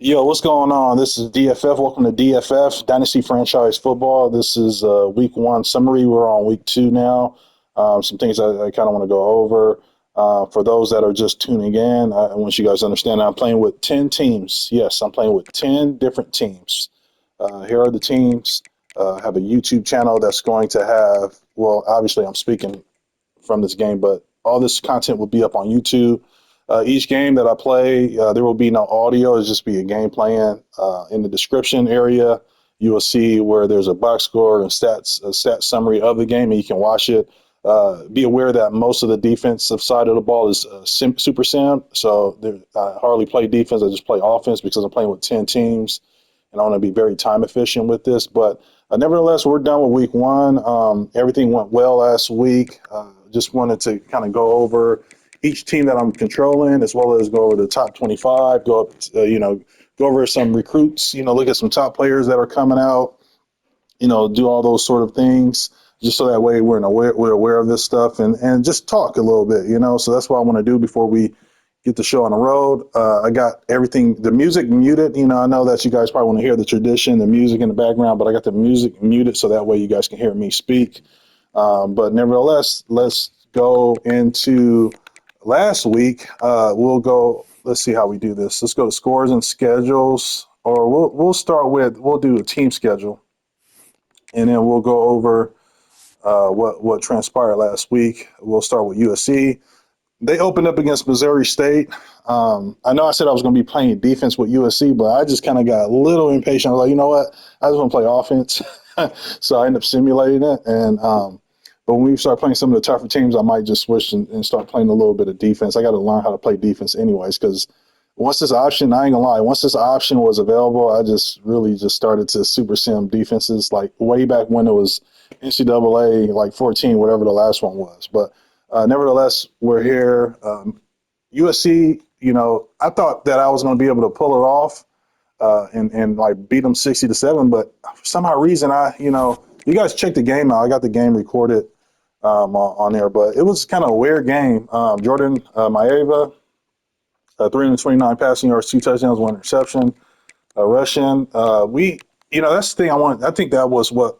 Yo, what's going on? This is DFF. Welcome to DFF, Dynasty Franchise Football. This is week one summary. We're on week two now. Some things I kind of want to go over. For those that are just tuning in, I want you guys to understand I'm playing with 10 teams. Yes, I'm playing with 10 different teams. Here are the teams. I have a YouTube channel that's going to have, well, obviously I'm speaking from this game, but all this content will be up on YouTube. Each game that I play, there will be no audio. It'll just be a game playing. In the description area, you will see where there's a box score and a stat summary of the game, and you can watch it. Be aware that most of the defensive side of the ball is super sim. So I hardly play defense. I just play offense because I'm playing with 10 teams, and I want to be very time efficient with this. But nevertheless, we're done with week one. Everything went well last week. Just wanted to kind of go over each team that I'm controlling, as well as go over the top 25, go up, go over some recruits, look at some top players that are coming out, do all those sort of things, just so that way we're aware of this stuff and just talk a little bit, So that's what I want to do before we get the show on the road. I got everything, the music muted. I know that you guys probably want to hear the tradition, the music in the background, but I got the music muted so that way you guys can hear me speak. But nevertheless, let's go into last week. Let's see how we do this. Let's go to scores and schedules, or we'll do a team schedule, and then we'll go over what transpired last week. We'll start with USC. They opened up against Missouri State. I know I said I was going to be playing defense with USC, but I just kind of got a little impatient. I was like, you know what? I just want to play offense. So I ended up simulating it. But when we start playing some of the tougher teams, I might just switch and start playing a little bit of defense. I got to learn how to play defense anyways, because once this option, I ain't gonna lie, once this option was available, I just really just started to super sim defenses like way back when it was NCAA like 14, whatever the last one was. But nevertheless, we're here. USC, I thought that I was going to be able to pull it off and like beat them 60-7, but for some odd reason, you guys check the game out. I got the game recorded on there, but it was kind of a weird game. Jordan Maeva, 329 passing yards, 2 touchdowns, 1 interception. Rushing, that's the thing I think that was what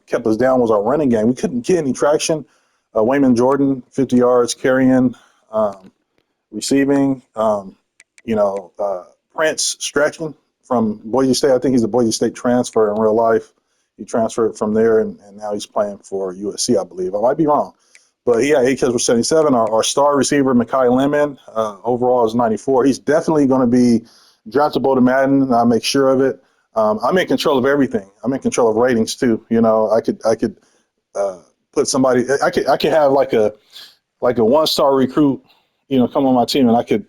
kept us down was our running game. We couldn't get any traction. Wayman Jordan, 50 yards carrying, receiving. Prince stretching from Boise State. I think he's a Boise State transfer in real life. He transferred from there, and now he's playing for USC, I believe. I might be wrong. But yeah, 8 catches for 77. Our star receiver, Mekhi Lemon, overall is 94. He's definitely going to be draftable to Madden. I make sure of it. I'm in control of everything. I'm in control of ratings too. I could put somebody. I could have like a 1-star recruit, come on my team, and I could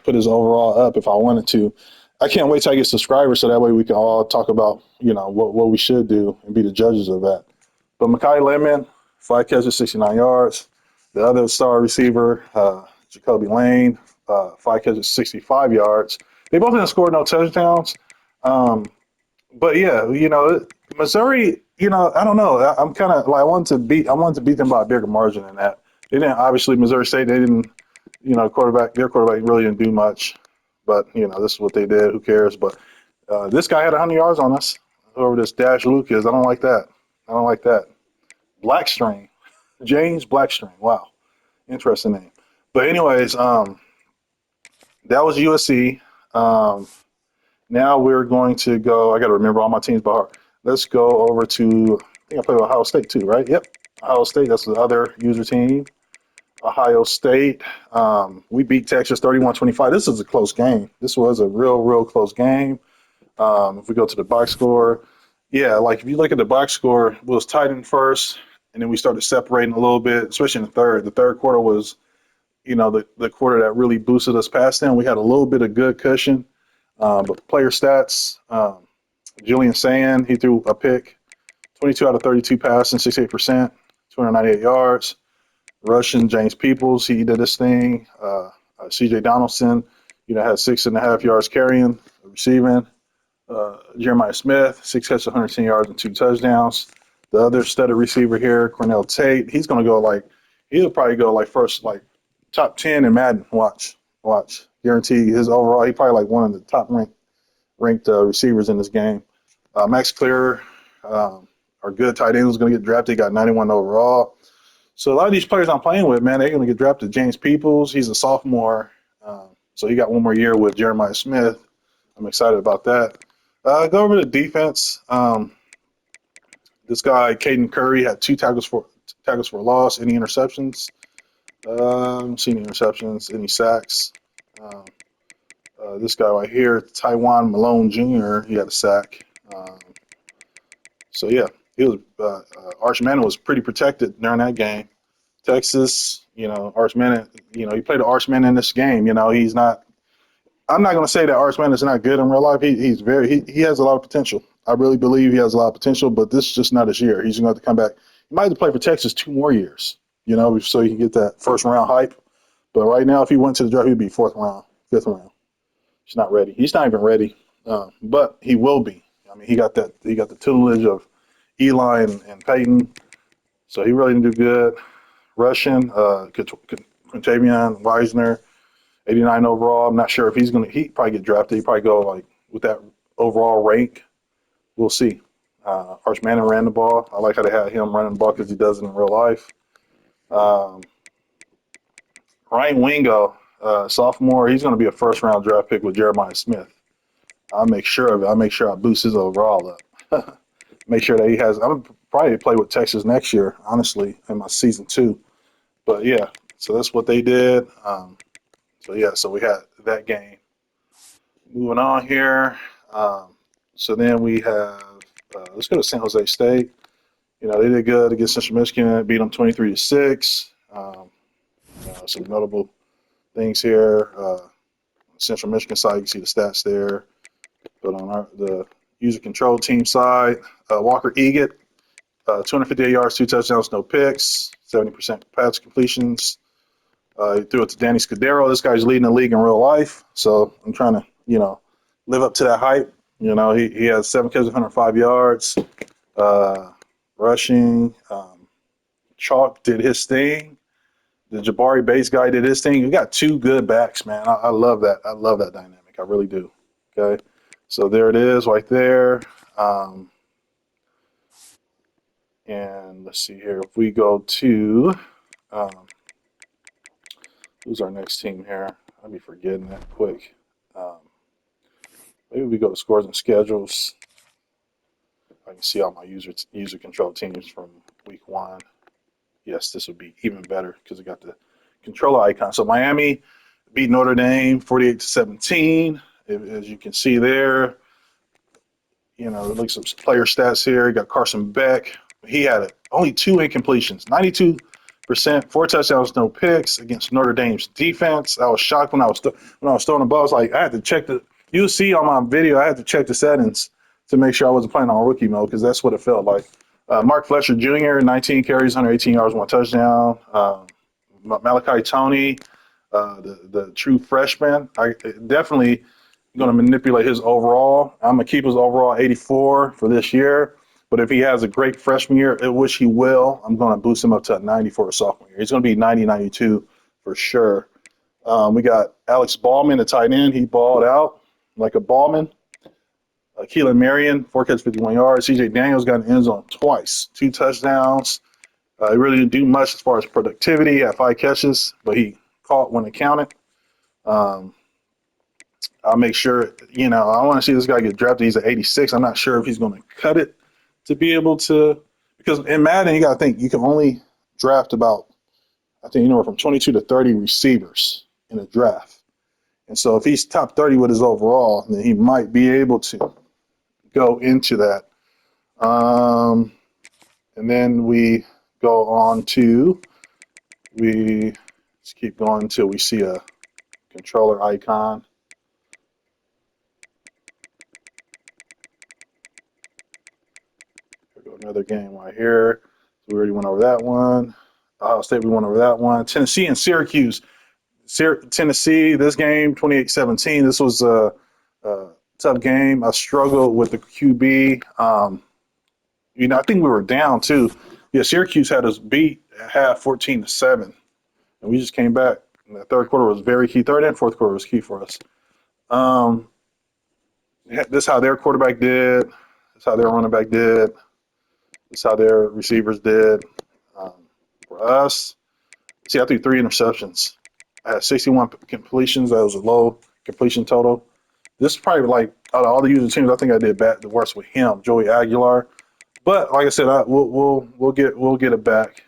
put his overall up if I wanted to. I can't wait till I get subscribers so that way we can all talk about what we should do and be the judges of that. But Mekhi Lemon, 5 catches, 69 yards. The other star receiver, Jacoby Lane, 5 catches, 65 yards. They both didn't score no touchdowns. But yeah, Missouri, I don't know. I'm kind of like I wanted to beat them by a bigger margin than that. They didn't, obviously Missouri State, they didn't, their quarterback really didn't do much. But this is what they did. Who cares? But this guy had 100 yards on us. Whoever this Dash Luke is, I don't like that. I don't like that. Blackstring, James Blackstring. Wow, interesting name. But anyways, that was USC. Now we're going to go. I got to remember all my teams by heart. Let's go over to. I think I played Ohio State too, right? Yep, Ohio State. That's the other user team. Ohio State. We beat Texas 31-25. This is a close game. This was a real close game. If we go to the box score, yeah, like if you look at the box score, it was tight in first, and then we started separating a little bit, especially in the third. The third quarter was, the quarter that really boosted us past them. We had a little bit of good cushion, but player stats, Julian Sand, he threw a pick, 22 out of 32 passing, 68%, 298 yards. Russian James Peoples, he did this thing. C.J. Donaldson, had 6.5 yards carrying, receiving. Jeremiah Smith, 6 catches, 110 yards, and 2 touchdowns. The other studded receiver here, Cornell Tate, he'll probably go first, top 10 in Madden. Watch. Guarantee his overall, he probably one of the top ranked ranked receivers in this game. Max Clear, our good tight end, was going to get drafted. He got 91 overall. So a lot of these players I'm playing with, man, they're going to get drafted. James Peoples, he's a sophomore, so he got one more year with Jeremiah Smith. I'm excited about that. Go over to defense. This guy, Caden Curry, had 2 tackles for loss. Any interceptions? Seen interceptions. Any sacks? This guy right here, Taiwan Malone Jr., he had a sack. So yeah, he was. Arch Manning was pretty protected during that game. Texas, Arch Manning, he played Arch Manning in this game. He's not. I'm not going to say that Arch Manning is not good in real life. He has a lot of potential. I really believe he has a lot of potential, but this is just not his year. He's going to have to come back. He might have to play for Texas 2 more years, so he can get that first round hype. But right now, if he went to the draft, he'd be 4th round, 5th round. He's not ready. He's not even ready, but he will be. I mean, he got the tutelage of Eli and Peyton, so he really didn't do good. Russian, Quintavion Weisner, 89 overall. I'm not sure if he'd probably get drafted. He'd probably go like with that overall rank. We'll see. Arch Manning ran the ball. I like how they had him running the ball because he does it in real life. Ryan Wingo, sophomore, he's going to be a 1st round draft pick with Jeremiah Smith. I'll make sure of it. I'll make sure I boost his overall up. Make sure that he has. I'm probably play with Texas next year, honestly, in my season 2. But yeah, so that's what they did. So we had that game. Moving on here. So then we have. Let's go to San Jose State. They did good against Central Michigan. Beat them 23-6. Some notable things here. Central Michigan side, you can see the stats there. But on the user control team side, Walker Egan, 258 yards, 2 touchdowns, no picks, 70% pass completions. He threw it to Danny Scudero. This guy's leading the league in real life. So I'm trying to, live up to that hype. He has 7 catches, 105 yards. Rushing. Chalk did his thing. The Jabari Bates guy did his thing. We got 2 good backs, man. I love that. I love that dynamic. I really do. Okay. So there it is right there. And let's see here. If we go to who's our next team here? I'll be forgetting that quick. Maybe we go to scores and schedules. I can see all my user control teams from week 1. Yes, this would be even better because it got the controller icon. So Miami beat Notre Dame 48-17. As you can see there, look at some player stats here. You got Carson Beck. He had only 2 incompletions, 92%, 4 touchdowns, no picks against Notre Dame's defense. I was shocked when I was throwing the ball. I was like, I had to check you'll see on my video, I had to check the settings to make sure I wasn't playing on rookie mode because that's what it felt like. Mark Fletcher Jr., 19 carries, 118 yards, 1 touchdown. Malachi Toney, the true freshman, I definitely going to manipulate his overall. I'm going to keep his overall 84 for this year. But if he has a great freshman year, which he will, I'm going to boost him up to a 90 for a sophomore year. He's going to be 90, 92 for sure. We got Alex Ballman, the tight end. He balled out like a Ballman. Keelan Marion, 4 catches, 51 yards. CJ Daniels got in the end zone twice, 2 touchdowns. He really didn't do much as far as productivity. He had 5 catches, but he caught when it counted. I'll make sure, I want to see this guy get drafted. He's at 86. I'm not sure if he's going to cut it to be able to, because in Madden, you got to think you can only draft about, I think, anywhere from 22 to 30 receivers in a draft. And so if he's top 30 with his overall, then he might be able to go into that. And then we go on to, let's keep going until we see a controller icon. Another game right here. So we already went over that one. Ohio State, we went over that one. Tennessee and Syracuse. Tennessee, this game, 28-17. This was a tough game. I struggled with the QB. I think we were down too. Yeah, Syracuse had us beat at half 14-7. And we just came back. And the third quarter was very key. Third and fourth quarter was key for us. This is how their quarterback did. This is how their running back did. This is how their receivers did. Um, for us, see, I threw 3 interceptions. I had 61 completions. That was a low completion total. This is probably like out of all the user teams, I think I did the worst with him, Joey Aguilar. But like I said, we'll get it back.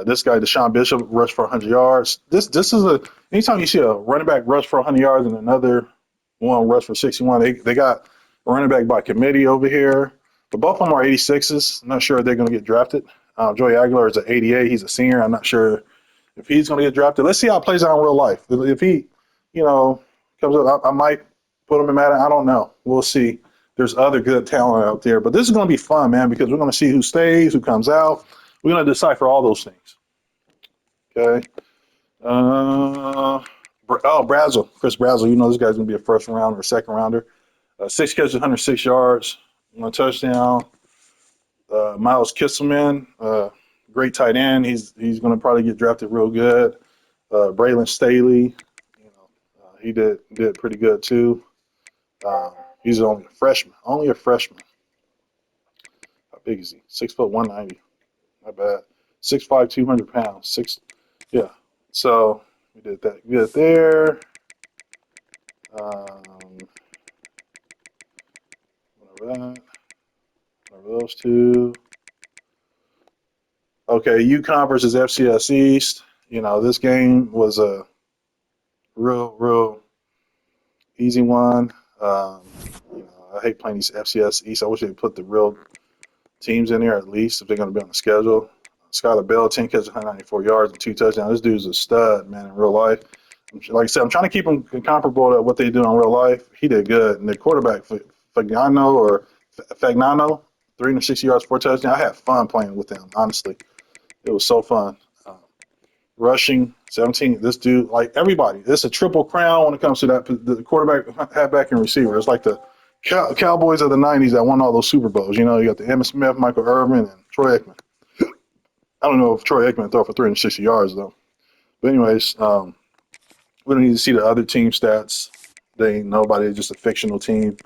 This guy, Deshaun Bishop, rushed for 100 yards. This is a anytime you see a running back rush for 100 yards and another one rush for 61, they got a running back by committee over here. But both of them are 86s. I'm not sure if they're going to get drafted. Joey Aguilar is an 88. He's a senior. I'm not sure if he's going to get drafted. Let's see how it plays out in real life. If he, comes up, I might put him in Madden. I don't know. We'll see. There's other good talent out there. But this is going to be fun, man, because we're going to see who stays, who comes out. We're going to decipher all those things. Okay. Brazel. Chris Brazel. This guy's going to be a first rounder or second rounder. 6 catches, 106 yards, 1 touchdown. Miles Kisselman, great tight end. He's going to probably get drafted real good. Braylon Staley, he did pretty good too. He's only a freshman. Only a freshman. How big is he? 6 foot 190. Not bad. 6'5", 200 pounds. Yeah. So we did that good there. Whatever those two. Okay, UConn versus FCS East. This game was a real easy one. I hate playing these FCS East. I wish they put the real teams in there at least if they're going to be on the schedule. Skylar Bell, 10 catches, 194 yards, and 2 touchdowns. This dude's a stud, man, in real life. Like I said, I'm trying to keep him comparable to what they do in real life. He did good. And the quarterback, Fagnano, 360 yards, 4 touchdowns. I had fun playing with him, honestly. It was so fun. Rushing, 17. This dude, like everybody, it's a triple crown when it comes to that. The quarterback, halfback, and receiver. It's like the Cowboys of the 90s that won all those Super Bowls. You got the Emmitt Smith, Michael Irvin, and Troy Aikman. I don't know if Troy Aikman throw for 360 yards, though. But anyways, we don't need to see the other team stats. They ain't nobody, just a fictional team,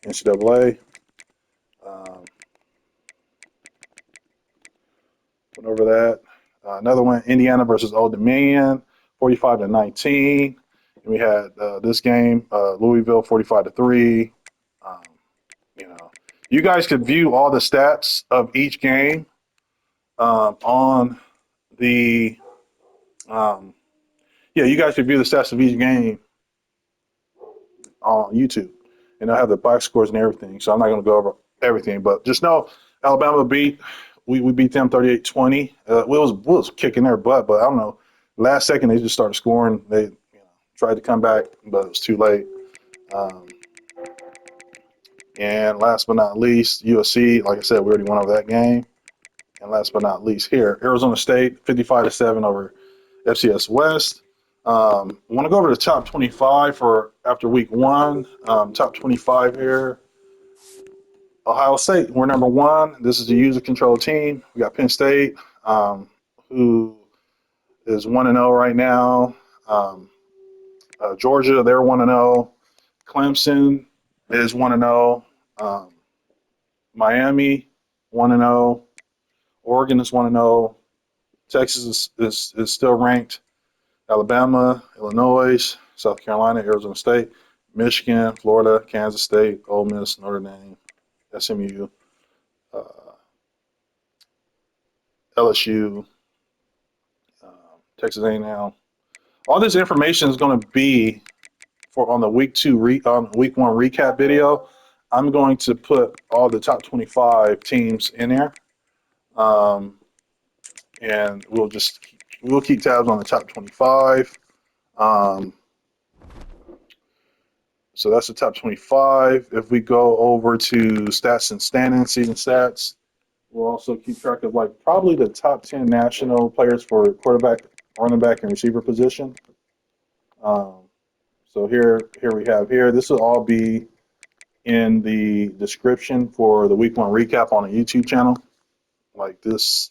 NCAA. Went over that. Another one, Indiana versus Old Dominion, 45-19. And we had this game, Louisville, 45-3. You guys could view all the stats of each game on the you guys could view the stats of each game on YouTube, and I have the box scores and everything. So I'm not going to go over everything, but just know Alabama we beat them 38-20. We was kicking their butt, but I don't know. Last second they just started scoring. They tried to come back, but it was too late. And last but not least, USC. Like I said, we already went over that game. And last but not least, here Arizona State 55-7 over FCS West. Want to go over the top 25 for after week 1. Top 25 here. Ohio State, we're number 1. This is the user control team. We got Penn State, who is 1-0 right now. Georgia, they're 1-0. Clemson is 1-0. Miami, 1-0. Oregon is 1-0. Texas is still ranked. Alabama, Illinois, South Carolina, Arizona State, Michigan, Florida, Kansas State, Ole Miss, Notre Dame, SMU, LSU, Texas A&M. All this information is going to be on the week 1 recap video. I'm going to put all the top 25 teams in there, and we'll keep tabs on the top 25. So that's the top 25. If we go over to stats and standings, season stats, we'll also keep track of probably the top 10 national players for quarterback, running back, and receiver position. So here we have here. This will all be in the description for the week 1 recap on the YouTube channel. Like this,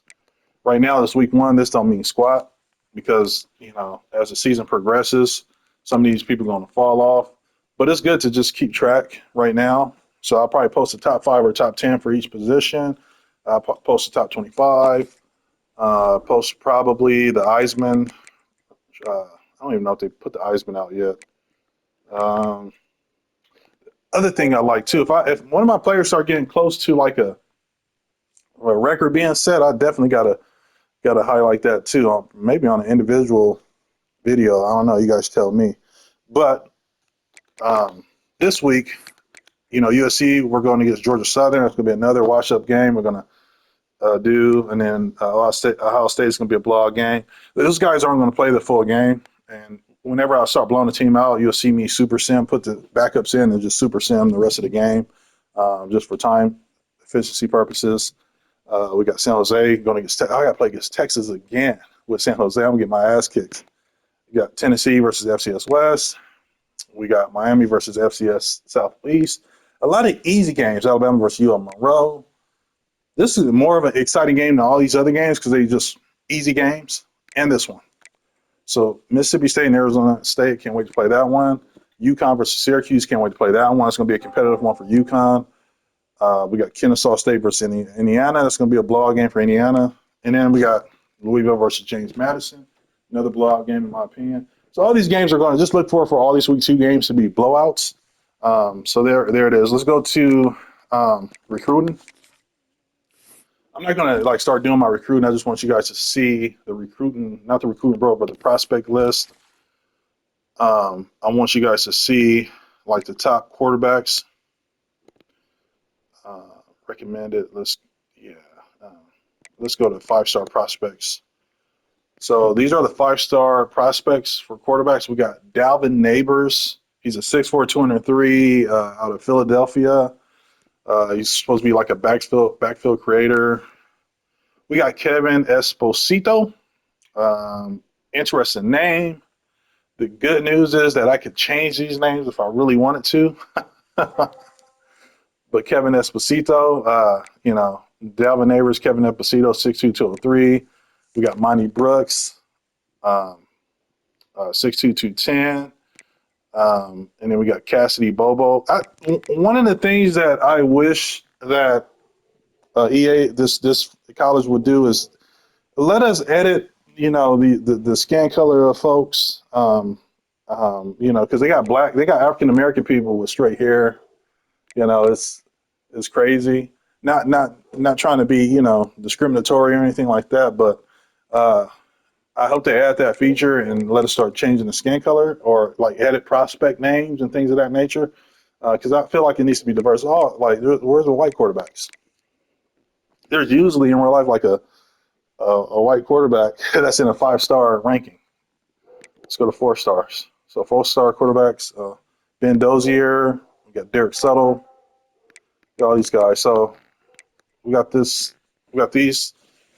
right now, this week 1, this don't mean squat because, as the season progresses, some of these people are going to fall off. But it's good to just keep track right now. So I'll probably post the top 5 or top 10 for each position. I'll post the top 25. Post probably the Eisman. I don't even know if they put the Eisman out yet. Um, Other thing I like too, if one of my players start getting close to like a record being set, I definitely gotta highlight that too. Maybe on an individual video. I don't know. You guys tell me. But um, this week, USC, we're going against Georgia Southern. It's going to be another wash-up game. We're going to and then Ohio State is going to be a blowout game. Those guys aren't going to play the full game, and whenever I start blowing the team out, you'll see me super sim, put the backups in, and just super sim the rest of the game, just for time efficiency purposes. We got San Jose going against. I got to play against Texas again with San Jose. I'm gonna get my ass kicked. We got Tennessee versus FCS West. We got Miami versus FCS Southeast. A lot of easy games. Alabama versus UL Monroe. This is more of an exciting game than all these other games because they just easy games, and this one. So Mississippi State and Arizona State, can't wait to play that one. UConn versus Syracuse, can't wait to play that one. It's going to be a competitive one for UConn. We got Kennesaw State versus Indiana. That's going to be a blowout game for Indiana. And then we got Louisville versus James Madison, another blowout game in my opinion. So all these games are going to just look for all these week 2 games to be blowouts. So there it is. Let's go to recruiting. I'm not going to start doing my recruiting. I just want you guys to see the recruiting, not the recruiting bro, but the prospect list. I want you guys to see the top quarterbacks recommended. Let's go to 5-star prospects. So these are the 5-star prospects for quarterbacks. We got Dalvin Neighbors. He's a 6'4", 203 out of Philadelphia. He's supposed to be like a backfield creator. We got Kevin Esposito. Interesting name. The good news is that I could change these names if I really wanted to. But Kevin Esposito, Dalvin Neighbors, Kevin Esposito, 6'2", 203. We got Monty Brooks, 6'2", 210. And then we got Cassidy Bobo. One of the things that I wish that EA, this college would do is let us edit, the skin color of folks, because they got African American people with straight hair. It's crazy. Not trying to be, discriminatory or anything like that, but I hope they add that feature and let us start changing the skin color or edit prospect names and things of that nature. Because I feel like it needs to be diverse. Where's the white quarterbacks? There's usually in real life a white quarterback that's in a 5-star ranking. Let's go to 4 stars. So 4-star quarterbacks, Ben Dozier, we got Derek Suttle, got all these guys. So we got these.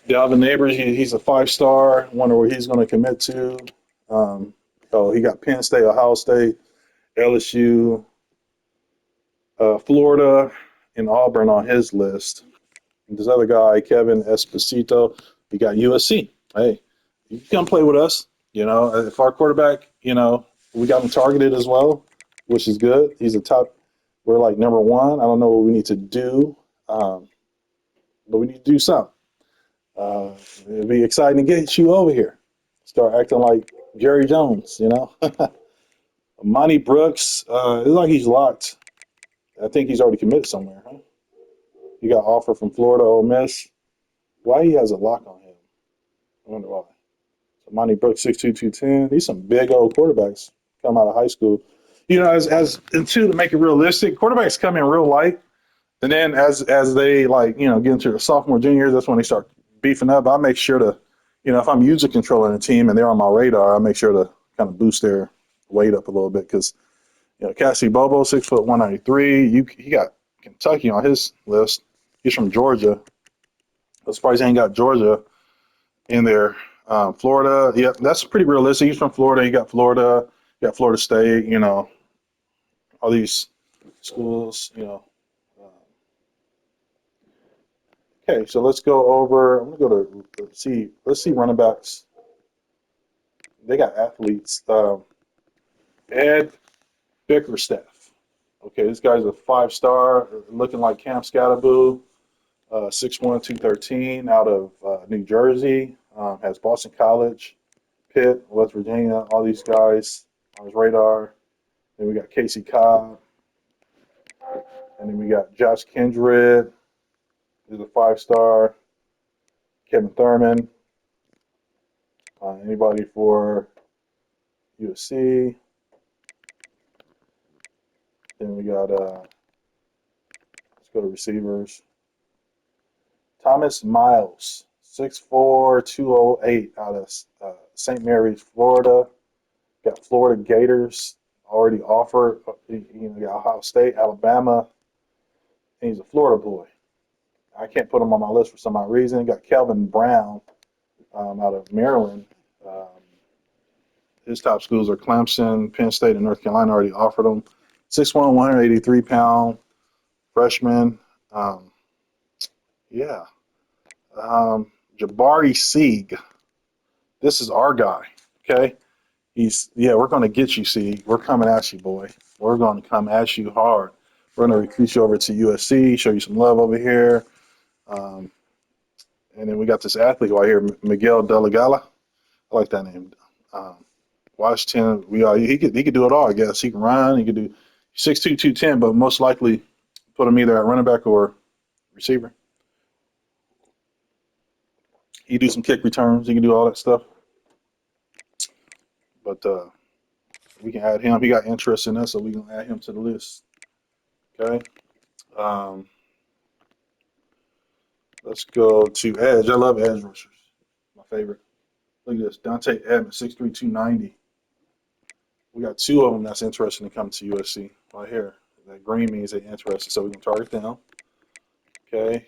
Dalvin Neighbors, he's a 5-star. Wonder where he's going to commit to. He got Penn State, Ohio State, LSU, Florida, and Auburn on his list. And this other guy, Kevin Esposito, he got USC. Hey, you can come play with us. If our quarterback, we got him targeted as well, which is good. He's a top. We're number 1. I don't know what we need to do, but we need to do something. It'd be exciting to get you over here. Start acting like Jerry Jones, Monty Brooks, it's like he's locked. I think he's already committed somewhere, huh? He got offer from Florida, Ole Miss. Why he has a lock on him? I wonder why. So Monty Brooks, 6'2", 210. These some big old quarterbacks come out of high school. And to make it realistic, quarterbacks come in real light. And then as they get into the sophomore, junior years, that's when they start beefing up. I make sure to, if I'm user controlling a team and they're on my radar, I make sure to kind of boost their weight up a little bit because, Cassidy Bobo, 6'1", 193. He got Kentucky on his list. He's from Georgia. I'm surprised he ain't got Georgia in there. Florida, yeah, that's pretty realistic. He's from Florida. You got Florida. You got Florida State. All these schools. Okay, so let's go over. I'm gonna go to let's see running backs. They got athletes. Ed Bickerstaff. Okay, this guy's a 5-star, looking like Cam Scatterboo, 6'1", 213, out of New Jersey. Has Boston College, Pitt, West Virginia, all these guys on his radar. Then we got Casey Cobb, and then we got Josh Kindred, who's a 5-star. Kevin Thurman. Anybody for USC? Then we got, let's go to receivers. Thomas Miles, 6'4", 208, out of St. Mary's, Florida. Got Florida Gators already offered. Got Ohio State, Alabama. And he's a Florida boy. I can't put him on my list for some odd reason. Got Kelvin Brown out of Maryland. His top schools are Clemson, Penn State, and North Carolina already offered him. 6'1", 183-pound freshman. Yeah. Jabari Sieg. This is our guy. Okay. We're going to get you, Sieg. We're coming at you, boy. We're going to come at you hard. We're going to recruit you over to USC, show you some love over here. And then we got this athlete right here, Miguel Delegala. I like that name. Washington, he could do it all, I guess. He can run. He could do 6'2", 210, but most likely put him either at running back or receiver. He can do some kick returns. He can do all that stuff. But we can add him. He got interest in us, so we can add him to the list. Okay. Let's go to edge. I love edge rushers. My favorite. Look at this. Dante Edmonds, 6'3", 290. We got 2 of them that's interested in coming to USC right here. That green means they're interested, so we can target them. Okay.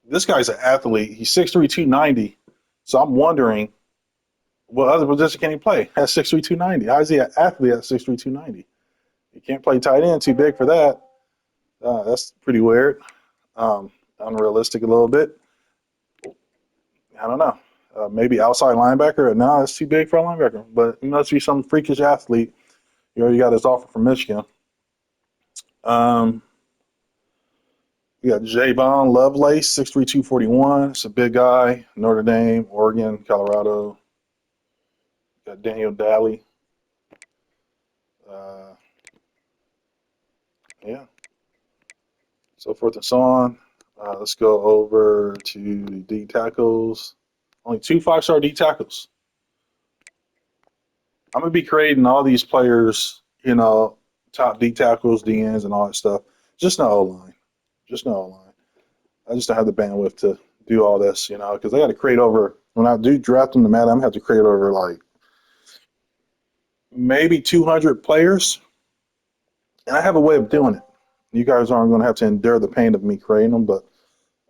This guy's an athlete. He's 6'3", 290. So I'm wondering, what other position can he play at 6'3", 290? How is he an athlete at 6'3", 290? He can't play tight end, too big for that. That's pretty weird. Unrealistic a little bit. I don't know. Maybe outside linebacker. No, that's too big for a linebacker. But he must be some freakish athlete. He already got his offer from Michigan. We got Javon Lovelace, 6'3", 241. It's a big guy. Notre Dame, Oregon, Colorado. Got Daniel Daly. Yeah. So forth and so on. Let's go over to D tackles. Only 2 5-star D tackles. I'm going to be creating all these players, top D tackles, DNs, and all that stuff. Just no O-line. Just no O-line. I just don't have the bandwidth to do all this, because I got to create over, when I do draft them to Madden, I'm going to have to create over like maybe 200 players. And I have a way of doing it. You guys aren't going to have to endure the pain of me creating them, but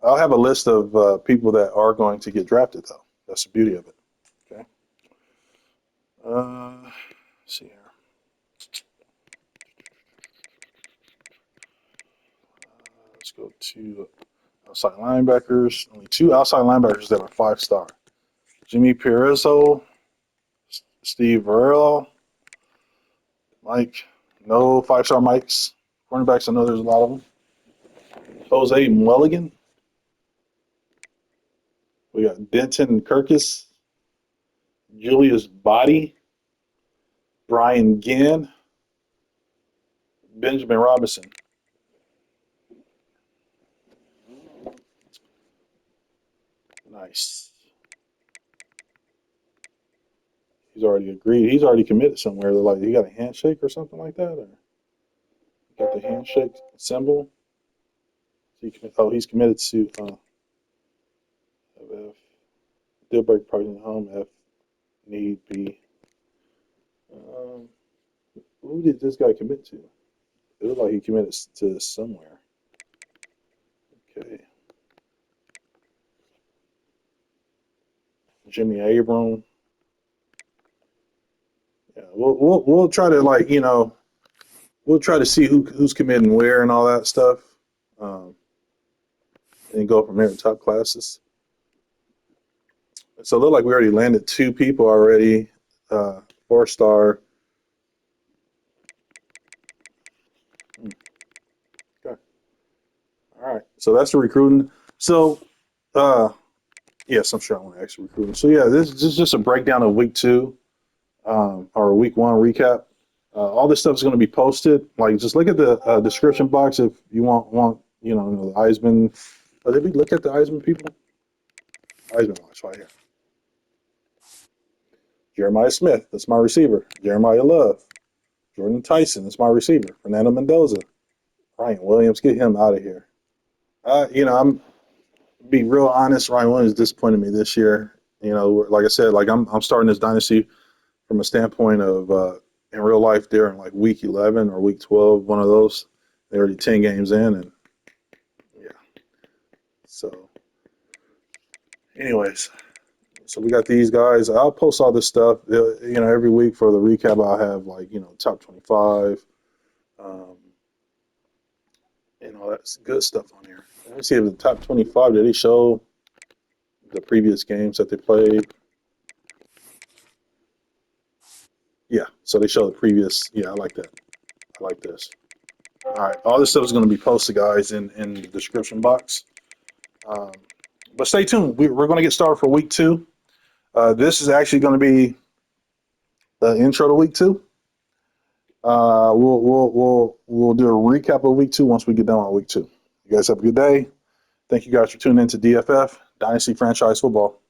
I'll have a list of people that are going to get drafted, though. That's the beauty of it. Okay. Let's see here. Let's go to outside linebackers. Only 2 outside linebackers that are 5-star. Jimmy Pierizzo, Steve Earle, Mike. No 5-star Mikes. Cornerbacks, I know there's a lot of them. Jose Mulligan. We got Denton Kirkus, Julius Body, Brian Ginn, Benjamin Robinson. Nice. He's already agreed. He's already committed somewhere. They're like, you got a handshake or something like that? Or got the handshake symbol? He's committed to F. Deal break party at home. F. Need be. Who did this guy commit to? It looked like he committed to somewhere. Okay. Jimmy Abram. Yeah, we'll try to we'll try to see who's committing where and all that stuff, and go from there in top classes. So it looked like we already landed 2 people already, 4-star. So that's the recruiting. So, yes, I'm sure I want to actually recruiting. So yeah, this is just a breakdown of week 2, or week 1 recap. All this stuff is going to be posted. Like, just look at the description box if you want the Heisman. Oh, did we look at the Heisman people? Heisman watch right here. Jeremiah Smith, that's my receiver. Jeremiah Love, Jordan Tyson, that's my receiver. Fernando Mendoza, Ryan Williams, get him out of here. I'm be real honest. Ryan Williams disappointed me this year. Like I said, like I'm starting this dynasty from a standpoint of in real life. They're in like week 11 or week 12, one of those. They're already 10 games in, and yeah. So, anyways, so we got these guys. I'll post all this stuff. Every week for the recap, I'll have like top 25, um, and all that good stuff on here. Let me see if the top 25 did they show the previous games that they played. Yeah, so they show the previous. Yeah, I like that. I like this. All right, all this stuff is going to be posted, guys, in the description box. Um, but stay tuned. We're going to get started for week 2. This is actually going to be the intro to week 2. We'll do a recap of week 2 once we get done on week 2. You guys have a good day. Thank you guys for tuning in to DFF Dynasty Franchise Football.